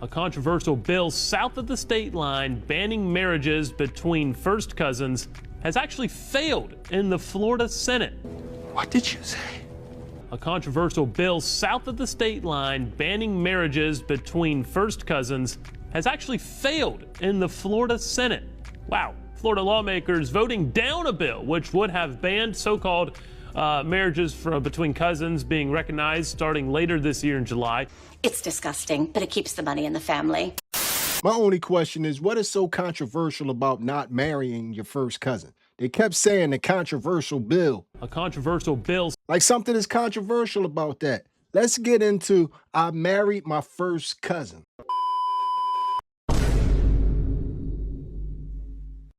A controversial bill south of the state line banning marriages between first cousins has actually failed in the Florida Senate. What did you say? A controversial bill south of the state line banning marriages between first cousins has actually failed in the Florida Senate. Wow. Florida lawmakers voting down a bill which would have banned so-called marriages between cousins being recognized starting later this year in July. It's disgusting, but it keeps the money in the family. My only question is, what is so controversial about not marrying your first cousin? They kept saying the controversial bill. A controversial bill. Like something is controversial about that. Let's get into I married my first cousin.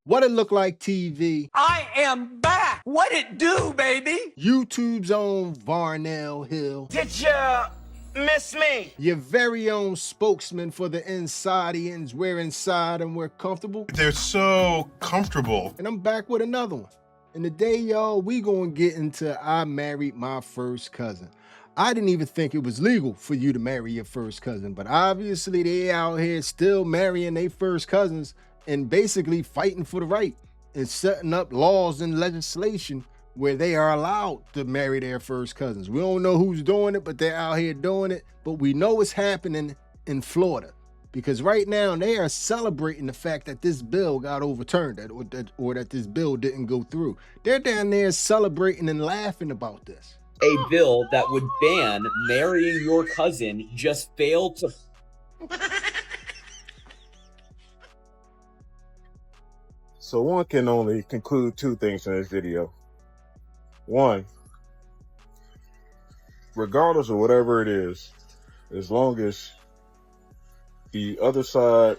What it look like, TV? I am back. What it do, baby? YouTube's own Varnell Hill. Did ya miss me? Your very own spokesman for the Insidians. We're inside and we're comfortable. They're so comfortable. And I'm back with another one. And today, y'all, we gonna get into I married my first cousin. I didn't even think it was legal for you to marry your first cousin, but obviously they out here still marrying their first cousins and basically fighting for the right and setting up laws and legislation where they are allowed to marry their first cousins. We don't know who's doing it, but they're out here doing it. But we know it's happening in Florida because right now they are celebrating the fact that this bill got overturned or that this bill didn't go through. They're down there celebrating and laughing about this. A bill that would ban marrying your cousin just failed to... So one can only conclude two things from this video. One, regardless of whatever it is, as long as the other side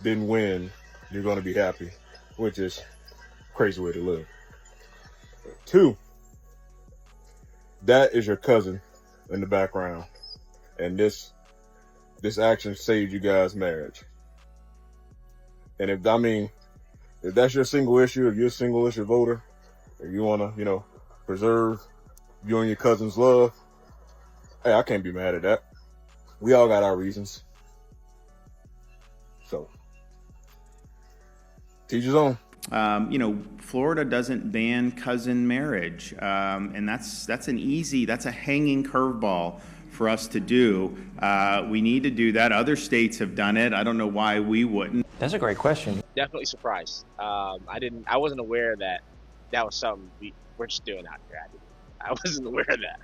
didn't win, you're going to be happy, which is a crazy way to live. Two, that is your cousin in the background, and this action saved you guys' marriage. And if that's your single issue, if you're a single issue voter, if you want to, preserve you and your cousin's love, hey, I can't be mad at that. We all got our reasons. So, teach his own. Florida doesn't ban cousin marriage, and that's a hanging curveball for us to do. We need to do that. Other states have done it. I don't know why we wouldn't. That's a great question. Definitely surprised. I wasn't aware that was something we're just doing out here. I wasn't aware of that.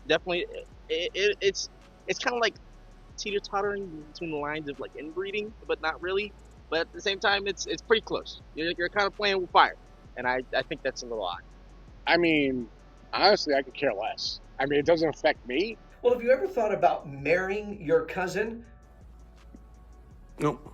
Definitely, it's kind of like teeter-tottering between the lines of like inbreeding, but not really. But at the same time, it's pretty close. You're kind of playing with fire, and I think that's a little odd. I mean, honestly, I could care less. I mean, it doesn't affect me. Well, have you ever thought about marrying your cousin? Nope.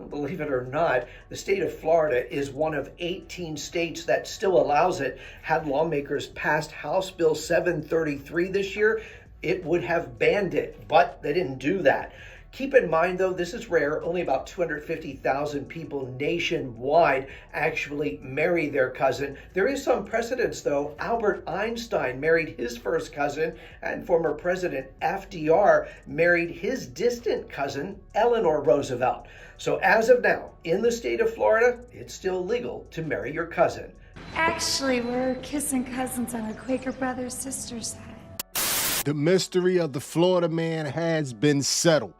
Believe it or not, the state of Florida is one of 18 states that still allows it. Had lawmakers passed House Bill 733 this year, it would have banned it, but they didn't do that. Keep in mind, though, this is rare. Only about 250,000 people nationwide actually marry their cousin. There is some precedence, though. Albert Einstein married his first cousin, and former President FDR married his distant cousin, Eleanor Roosevelt. So as of now, in the state of Florida, it's still legal to marry your cousin. Actually, we're kissing cousins on a Quaker brother-sister side. The mystery of the Florida man has been settled.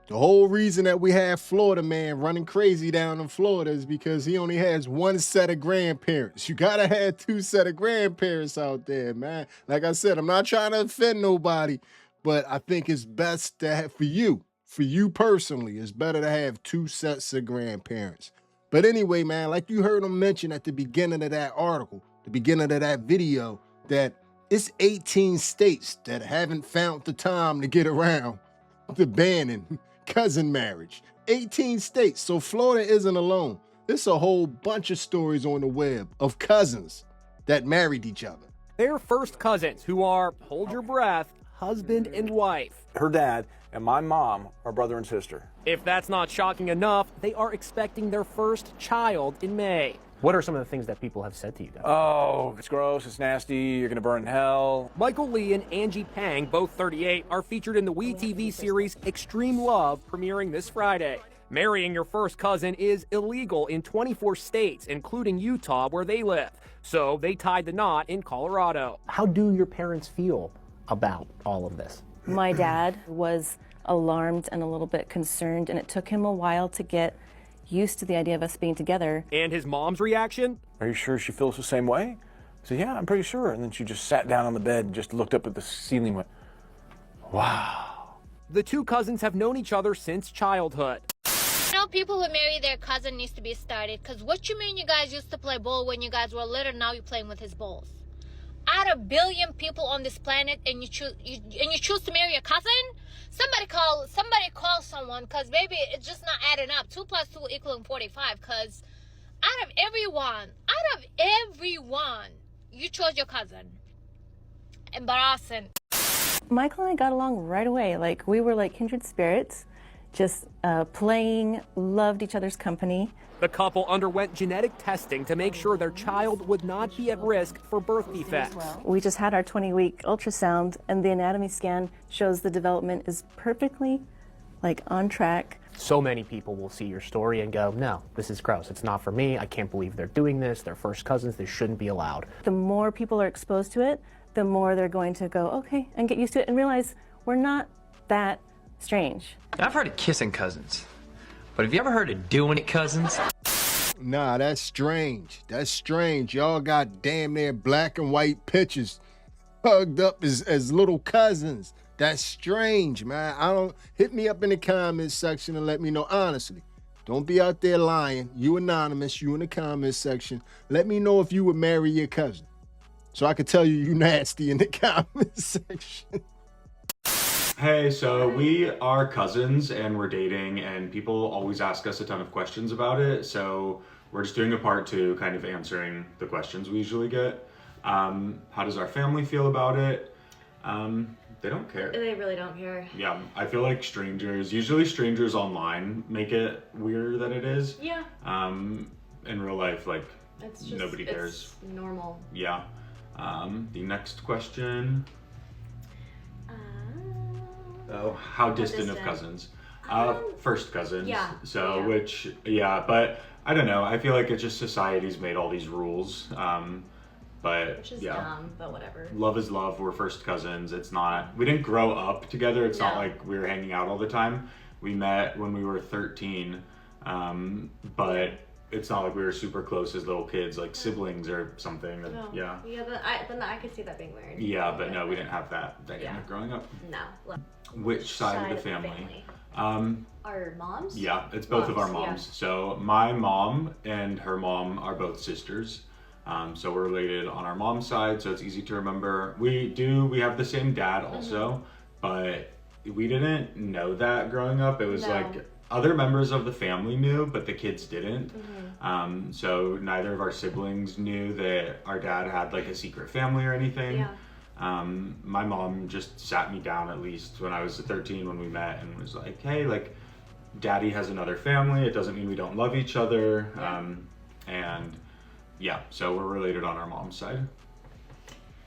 The whole reason that we have Florida man running crazy down in Florida is because he only has one set of grandparents. You gotta have two set of grandparents out there, man. Like I said, I'm not trying to offend nobody, but I think it's best to have, for you personally, it's better to have two sets of grandparents. But anyway, man, like you heard him mention at the beginning of that article, the beginning of that video, that it's 18 states that haven't found the time to get around to banning cousin marriage. 18 states, so Florida isn't alone. There's a whole bunch of stories on the web of cousins that married each other. They're first cousins who are, hold your breath, husband and wife. Her dad and my mom are brother and sister. If that's not shocking enough, they are expecting their first child in May. What are some of the things that people have said to you guys? Oh, it's gross, it's nasty, you're gonna burn in hell. Michael Lee and Angie Pang, both 38, are featured in the WeTV series Extreme Love, premiering this Friday. Marrying your first cousin is illegal in 24 states, including Utah, where they live. So they tied the knot in Colorado. How do your parents feel about all of this? My dad was alarmed and a little bit concerned, and it took him a while to get used to the idea of us being together. And his mom's reaction? Are you sure she feels the same way? I said, yeah, I'm pretty sure. And then she just sat down on the bed and just looked up at the ceiling and went, wow. The two cousins have known each other since childhood. You know, people who marry their cousin needs to be started, because what you mean you guys used to play ball when you guys were little, now you're playing with his balls? Out of 1 billion people on this planet, and you choose to marry your cousin? Somebody call someone, because baby, it's just not adding up. 2 + 2 = 45, because out of everyone, you chose your cousin. Embarrassing. Michael and I got along right away. Like, we were like kindred spirits, just playing, loved each other's company. The couple underwent genetic testing to make sure their child would not be at risk for birth defects. We just had our 20-week ultrasound, and the anatomy scan shows the development is perfectly, like, on track. So many people will see your story and go, no, this is gross. It's not for me. I can't believe they're doing this. They're first cousins. This shouldn't be allowed. The more people are exposed to it, the more they're going to go, okay, and get used to it and realize we're not that strange. I've heard of kissing cousins, but have you ever heard of doing it cousins? Nah, that's strange. That's strange. Y'all got damn near black and white pictures hugged up as little cousins. That's strange, man. Hit me up in the comments section and let me know honestly. Don't be out there lying. You anonymous, you in the comments section. Let me know if you would marry your cousin, so I could tell you nasty in the comments section. Hey, so we are cousins and we're dating, and people always ask us a ton of questions about it. So we're just doing a part 2, kind of answering the questions we usually get. How does our family feel about it? They don't care. They really don't care. Yeah, I feel like usually strangers online make it weirder than it is. Yeah. In real life, like, it's just, nobody cares. It's normal. Yeah. The next question. How distant of cousins? First cousins. Yeah. So, yeah. But I don't know. I feel like it's just society's made all these rules. Which is dumb, but whatever. Love is love. We're first cousins. It's not, we didn't grow up together. It's not like we were hanging out all the time. We met when we were 13, but it's not like we were super close as little kids, like siblings or something. No. Yeah. Yeah, then I could see that being weird. Yeah, but no, we didn't have that dynamic growing up. No. Which side of the family? Our moms? Yeah, it's both of our moms. Yeah. So my mom and her mom are both sisters. So we're related on our mom's side, so it's easy to remember. We have the same dad also, but we didn't know that growing up. It was like other members of the family knew, but the kids didn't. So neither of our siblings knew that our dad had like a secret family or anything. Yeah. My mom just sat me down, at least when I was 13 when we met, and was like, hey, like, daddy has another family. It doesn't mean we don't love each other. And yeah, so we're related on our mom's side.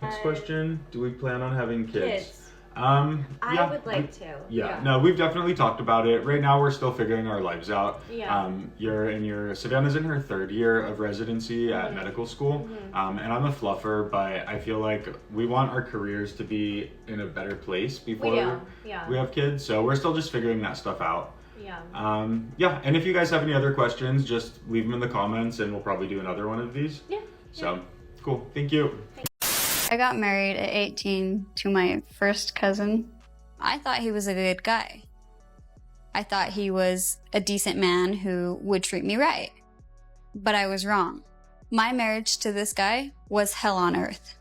Next question, do we plan on having kids? I would like to. Yeah, no, we've definitely talked about it. Right now, we're still figuring our lives out. Yeah. Savannah's in her 3rd year of residency at medical school, and I'm a fluffer, but I feel like we want our careers to be in a better place before we have kids. So we're still just figuring that stuff out. Yeah. And if you guys have any other questions, just leave them in the comments, and we'll probably do another one of these. Yeah. So cool. Thank you. I got married at 18 to my first cousin. I thought he was a good guy. I thought he was a decent man who would treat me right. But I was wrong. My marriage to this guy was hell on earth.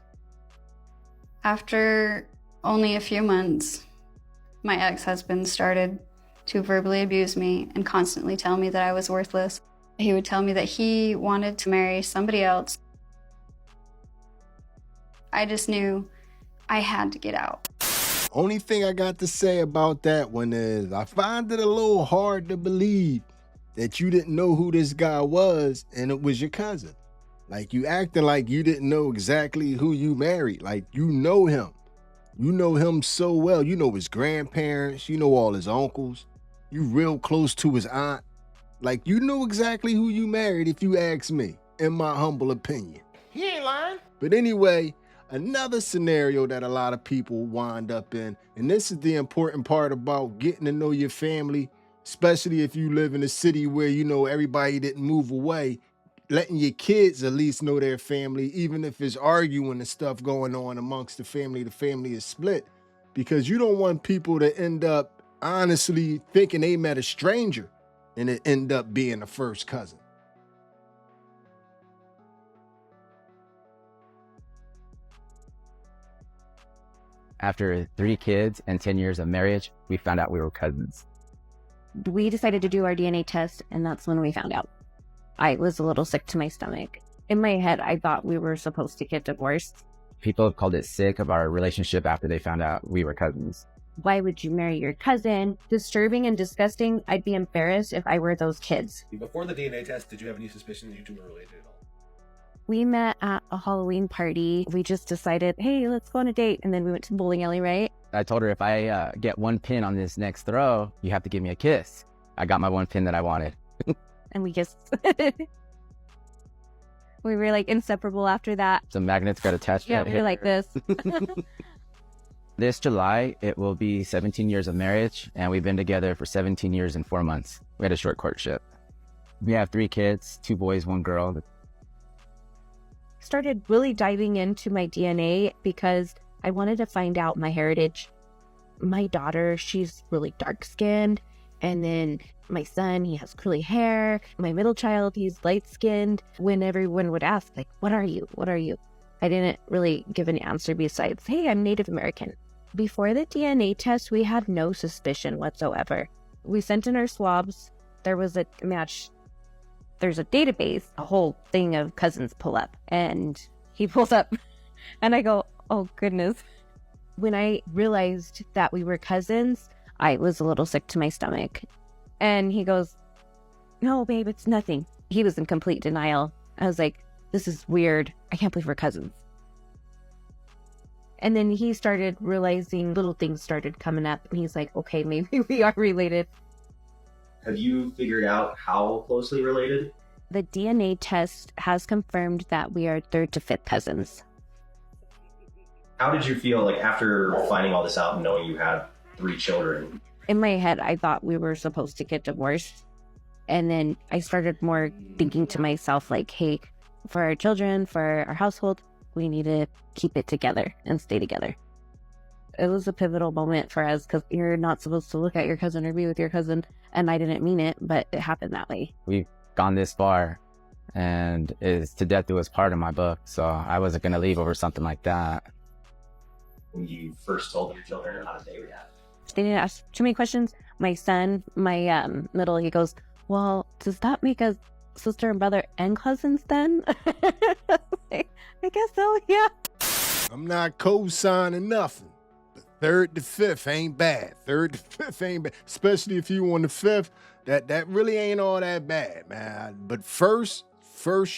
After only a few months, my ex-husband started to verbally abuse me and constantly tell me that I was worthless. He would tell me that he wanted to marry somebody else. I just knew I had to get out. Only thing I got to say about that one is I find it a little hard to believe that you didn't know who this guy was and it was your cousin. Like, you acting like you didn't know exactly who you married. Like, you know him. You know him so well. You know his grandparents. You know all his uncles. You real close to his aunt. Like, you know exactly who you married if you ask me, in my humble opinion. He ain't lying. But anyway, another scenario that a lot of people wind up in, and this is the important part about getting to know your family, especially if you live in a city where you know everybody didn't move away, letting your kids at least know their family, even if it's arguing and stuff going on amongst the family is split, because you don't want people to end up honestly thinking they met a stranger and it end up being a first cousin. After 3 kids and 10 years of marriage, we found out we were cousins. We decided to do our DNA test, and that's when we found out. I was a little sick to my stomach. In my head, I thought we were supposed to get divorced. People have called it sick of our relationship after they found out we were cousins. Why would you marry your cousin? Disturbing and disgusting. I'd be embarrassed if I were those kids. Before the DNA test, did you have any suspicion that you two were related at all? We met at a Halloween party. We just decided, hey, let's go on a date. And then we went to the bowling alley, right? I told her if I get 1 pin on this next throw, you have to give me a kiss. I got my 1 pin that I wanted. And we kissed. We were like inseparable after that. Some magnets got attached. Yeah, we were like this. This July, it will be 17 years of marriage, and we've been together for 17 years and 4 months. We had a short courtship. We have 3 kids, 2 boys, 1 girl. Started really diving into my DNA because I wanted to find out my heritage. My daughter, she's really dark-skinned. And then my son, he has curly hair. My middle child, he's light-skinned. When everyone would ask, like, what are you? What are you? I didn't really give an answer besides, hey, I'm Native American. Before the DNA test, we had no suspicion whatsoever. We sent in our swabs. There was a match. There's a database, a whole thing of cousins pull up. And he pulls up. And I go, oh, goodness. When I realized that we were cousins, I was a little sick to my stomach. And he goes, no, babe, it's nothing. He was in complete denial. I was like, this is weird. I can't believe we're cousins. And then he started realizing little things started coming up. And he's like, okay, maybe we are related. Have you figured out how closely related? The DNA test has confirmed that we are 3rd to 5th cousins. How did you feel like after finding all this out and knowing you had 3 children? In my head, I thought we were supposed to get divorced. And then I started more thinking to myself, like, hey, for our children, for our household, we need to keep it together and stay together. It was a pivotal moment for us because you're not supposed to look at your cousin or be with your cousin. And I didn't mean it, but it happened that way. We've gone this far, and it's to death do us part in my book. So I wasn't going to leave over something like that. When you first told your children, how did they react? They didn't ask too many questions. My son, my middle, he goes, well, does that make us sister and brother and cousins then? I guess so, yeah. I'm not co-signing nothing. But 3rd to 5th ain't bad. 3rd to 5th ain't bad. Especially if you on the 5th, that really ain't all that bad, man. But first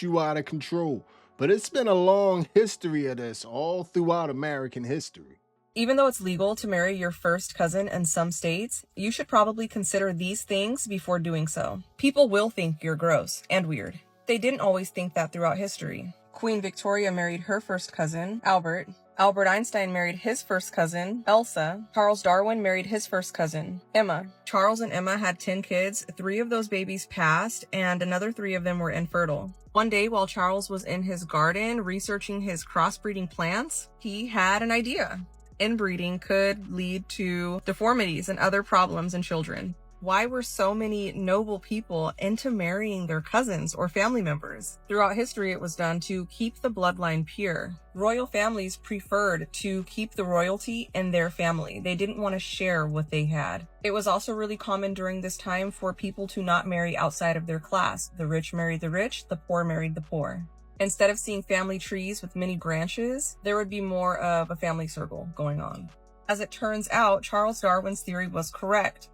you out of control. But it's been a long history of this all throughout American history. Even though it's legal to marry your first cousin in some states, you should probably consider these things before doing so. People will think you're gross and weird. They didn't always think that throughout history. Queen Victoria married her first cousin, Albert. Albert Einstein married his first cousin, Elsa. Charles Darwin married his first cousin, Emma. Charles and Emma had 10 kids. 3 of those babies passed, and another 3 of them were infertile. One day, while Charles was in his garden researching his crossbreeding plants, he had an idea. Inbreeding could lead to deformities and other problems in children. Why were so many noble people into marrying their cousins or family members? Throughout history, it was done to keep the bloodline pure. Royal families preferred to keep the royalty in their family. They didn't want to share what they had. It was also really common during this time for people to not marry outside of their class. The rich married the rich, the poor married the poor. Instead of seeing family trees with many branches, there would be more of a family circle going on. As it turns out, Charles Darwin's theory was correct.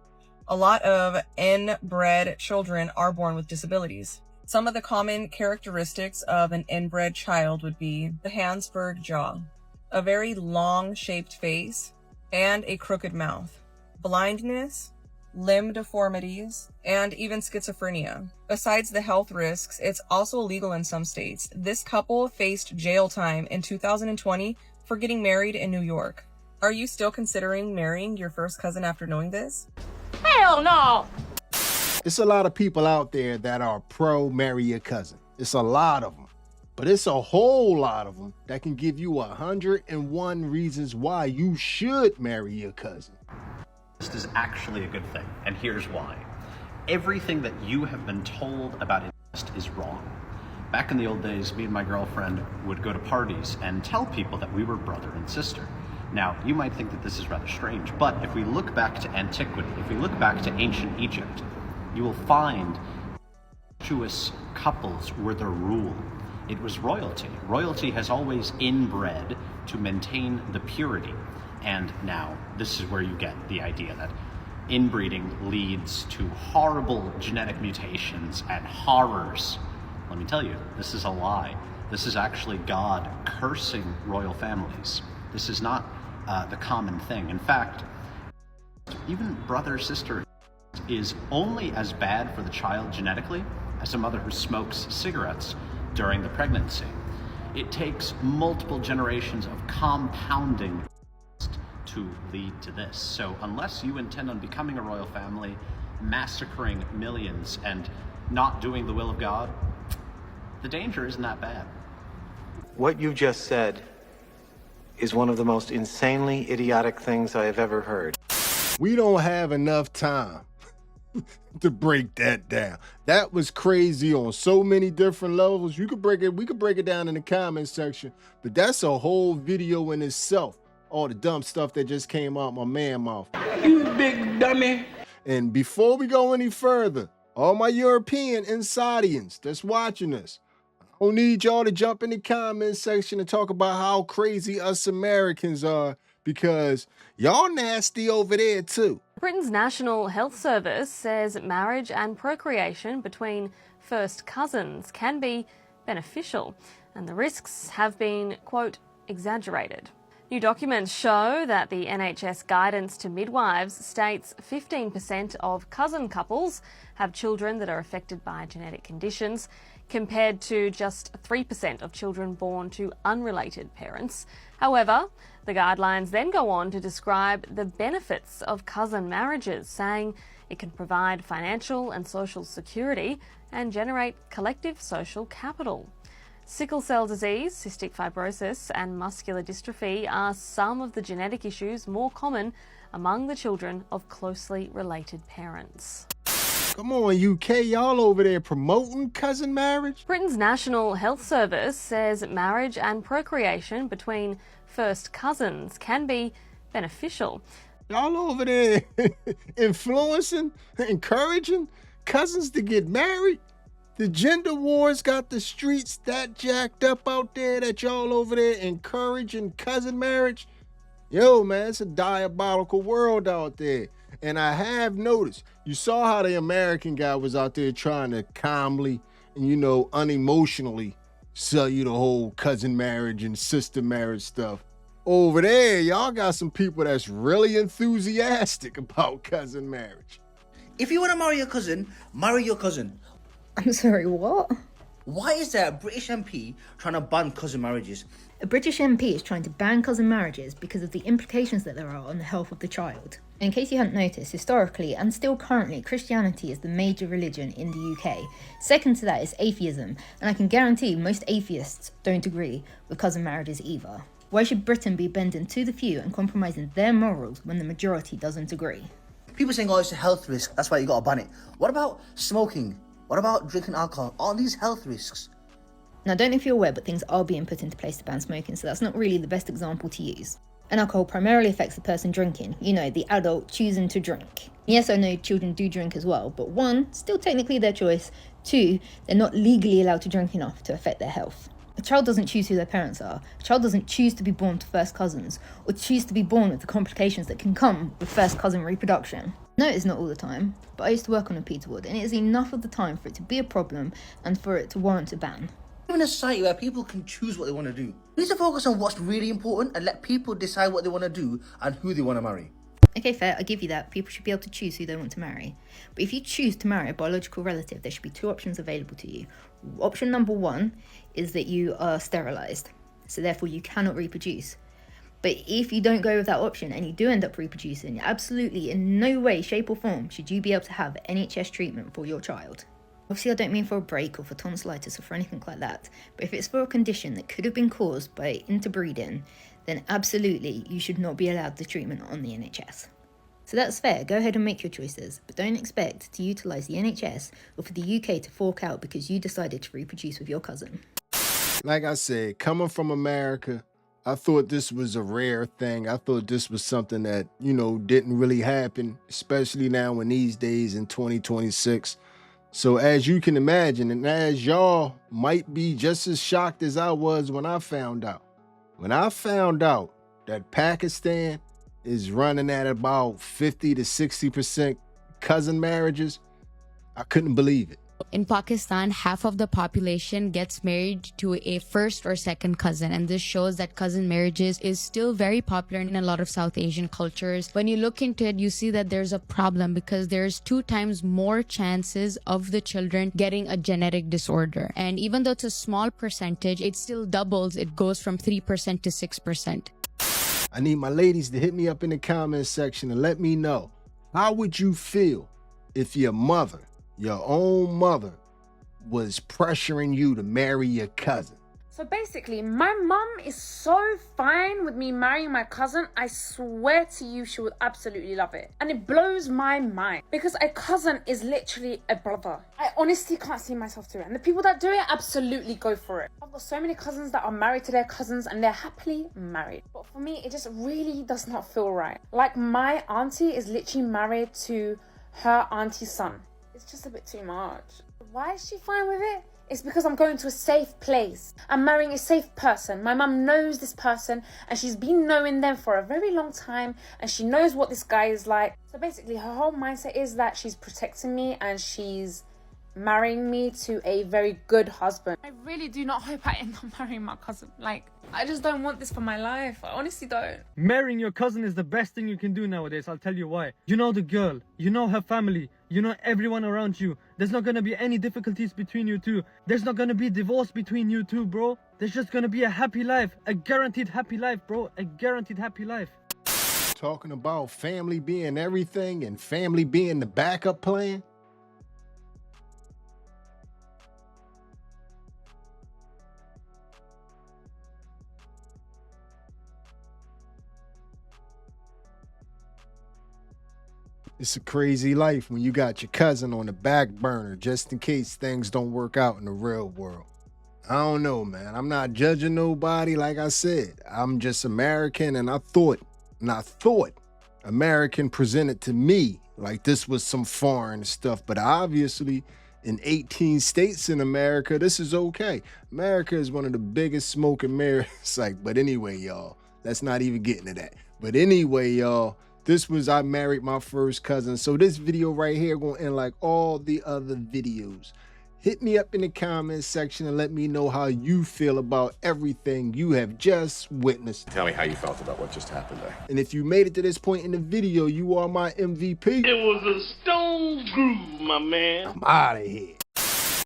A lot of inbred children are born with disabilities. Some of the common characteristics of an inbred child would be the Hansberg jaw, a very long-shaped face, and a crooked mouth, blindness, limb deformities, and even schizophrenia. Besides the health risks, it's also illegal in some states. This couple faced jail time in 2020 for getting married in New York. Are you still considering marrying your first cousin after knowing this? Hell no! It's a lot of people out there that are pro marry your cousin. It's a lot of them. But it's a whole lot of them that can give you 101 reasons why you should marry your cousin. This is actually a good thing, and here's why. Everything that you have been told about incest is wrong. Back in the old days, me and my girlfriend would go to parties and tell people that we were brother and sister. Now, you might think that this is rather strange, but if we look back to antiquity, if we look back to ancient Egypt, you will find incestuous couples were the rule. It was royalty. Royalty has always inbred to maintain the purity. And now, this is where you get the idea that inbreeding leads to horrible genetic mutations and horrors. Let me tell you, this is a lie. This is actually God cursing royal families. This is not the common thing. In fact, even brother-sister is only as bad for the child genetically as a mother who smokes cigarettes during the pregnancy. It takes multiple generations of compounding to lead to this. So unless you intend on becoming a royal family, massacring millions, and not doing the will of God, the danger isn't that bad. What you just said is one of the most insanely idiotic things I have ever heard. We don't have enough time to break that down. That was crazy on so many different levels. We could break it down in the comment section, but that's a whole video in itself. All the dumb stuff that just came out my man mouth. You big dummy. And before we go any further, all my European Insadians that's watching this, I don't need y'all to jump in the comment section and talk about how crazy us Americans are, because y'all nasty over there too. Britain's National Health Service says marriage and procreation between first cousins can be beneficial, and the risks have been, quote, exaggerated. New documents show that the NHS guidance to midwives states 15% of cousin couples have children that are affected by genetic conditions, compared to just 3% of children born to unrelated parents. However, the guidelines then go on to describe the benefits of cousin marriages, saying it can provide financial and social security and generate collective social capital. Sickle cell disease, cystic fibrosis, and muscular dystrophy are some of the genetic issues more common among the children of closely related parents. Come on, UK, y'all over there promoting cousin marriage? Britain's National Health Service says marriage and procreation between first cousins can be beneficial. Y'all over there influencing, encouraging cousins to get married? The gender wars got the streets that jacked up out there that y'all over there encouraging cousin marriage? Yo, man, it's a diabolical world out there. And I have noticed, you saw how the American guy was out there trying to calmly and, you know, unemotionally sell you the whole cousin marriage and sister marriage stuff. Over there, y'all got some people that's really enthusiastic about cousin marriage. If you want to marry your cousin, marry your cousin. I'm sorry, what? Why is there a British MP trying to ban cousin marriages? A British MP is trying to ban cousin marriages because of the implications that there are on the health of the child. In case you hadn't noticed, historically and still currently, Christianity is the major religion in the UK. Second to that is atheism, and I can guarantee most atheists don't agree with cousin marriages either. Why should Britain be bending to the few and compromising their morals when the majority doesn't agree? People saying, oh, it's a health risk, that's why you gotta ban it. What about smoking? What about drinking alcohol? All these health risks. Now, I don't know if you're aware, but things are being put into place to ban smoking, so that's not really the best example to use. And alcohol primarily affects the person drinking, you know, the adult choosing to drink. Yes, I know children do drink as well, but one, still technically their choice. Two, they're not legally allowed to drink enough to affect their health. A child doesn't choose who their parents are. A child doesn't choose to be born to first cousins, or choose to be born with the complications that can come with first cousin reproduction. No, it's not all the time, but I used to work on a pizza ward, and it is enough of the time for it to be a problem and for it to warrant a ban. In a society where people can choose what they want to do, we need to focus on what's really important and let people decide what they want to do and who they want to marry. Okay, fair, I give you that. People should be able to choose who they want to marry. But if you choose to marry a biological relative, there should be two options available to you. Option number one is that you are sterilised, so therefore you cannot reproduce. But if you don't go with that option and you do end up reproducing, absolutely in no way, shape or form should you be able to have NHS treatment for your child. Obviously I don't mean for a break or for tonsillitis or for anything like that, but if it's for a condition that could have been caused by interbreeding, then absolutely you should not be allowed the treatment on the NHS. So that's fair, go ahead and make your choices, but don't expect to utilise the NHS or for the UK to fork out because you decided to reproduce with your cousin. Like I said, coming from America, I thought this was a rare thing. I thought this was something that, didn't really happen, especially now in these days in 2026. So as you can imagine, and as y'all might be just as shocked as I was when I found out that Pakistan is running at about 50 to 60% cousin marriages, I couldn't believe it. In Pakistan, half of the population gets married to a first or second cousin, and this shows that cousin marriages is still very popular in a lot of South Asian cultures. When you look into it, you see that there's a problem because there's 2 times more chances of the children getting a genetic disorder. And even though it's a small percentage, it still doubles. It goes from 3% to 6%. I need my ladies to hit me up in the comments section and let me know, how would you feel if your mother, your own mother, was pressuring you to marry your cousin? So basically, my mum is so fine with me marrying my cousin. I swear to you, she would absolutely love it. And it blows my mind because a cousin is literally a brother. I honestly can't see myself doing it. And the people that do it, absolutely go for it. I've got so many cousins that are married to their cousins and they're happily married. But for me, it just really does not feel right. Like, my auntie is literally married to her auntie's son. It's just a bit too much. Why is she fine with it? It's because I'm going to a safe place. I'm marrying a safe person. My mum knows this person and she's been knowing them for a very long time and she knows what this guy is like. So basically her whole mindset is that she's protecting me and she's marrying me to a very good husband. I really do not hope I end up marrying my cousin. Like, I just don't want this for my life. I honestly don't. Marrying your cousin is the best thing you can do nowadays. I'll tell you why. You know the girl, you know her family, you know everyone around you. There's not gonna be any difficulties between you two. There's not gonna be divorce between you two, bro. There's just gonna be a happy life, a guaranteed happy life, bro. A guaranteed happy life. Talking about family being everything and family being the backup plan. It's a crazy life when you got your cousin on the back burner just in case things don't work out in the real world. I don't know, man. I'm not judging nobody, like I said. I'm just American, and I thought American presented to me like this was some foreign stuff, but obviously in 18 states in America, this is okay. America is one of the biggest smoking mirrors. But anyway, y'all, let's not even get into that. But anyway, y'all, I married my first cousin. So this video right here gonna end like all the other videos. Hit me up in the comments section and let me know how you feel about everything you have just witnessed. Tell me how you felt about what just happened there. And if you made it to this point in the video, you are my MVP. It was a stone groove, my man. I'm out of here.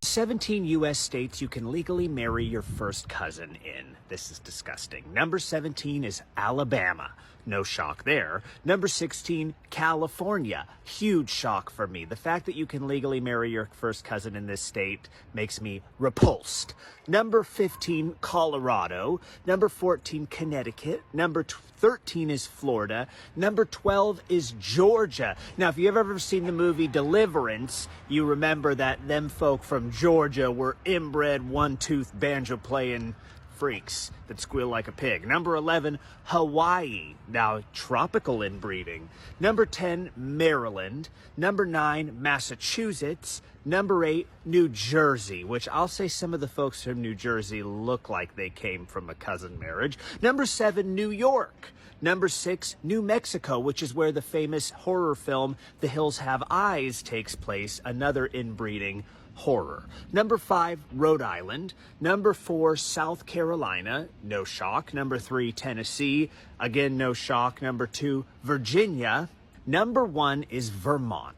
17 U.S. states you can legally marry your first cousin in. This is disgusting. Number 17 is Alabama. No shock there. Number 16, California. Huge shock for me. The fact that you can legally marry your first cousin in this state makes me repulsed. Number 15, Colorado. Number 14, Connecticut. Number 13 is Florida. Number 12 is Georgia. Now, if you've ever seen the movie Deliverance, you remember that them folk from Georgia were inbred, one-tooth, banjo-playing freaks that squeal like a pig. Number 11, Hawaii. Now, tropical inbreeding. Number 10, Maryland. Number 9, Massachusetts. Number 8, New Jersey, which I'll say some of the folks from New Jersey look like they came from a cousin marriage. Number 7, New York. Number 6, New Mexico, which is where the famous horror film The Hills Have Eyes takes place, another inbreeding horror. Number 5, Rhode Island. Number 4, South Carolina, no shock. Number 3, Tennessee, again no shock. Number 2, Virginia. Number 1 is Vermont.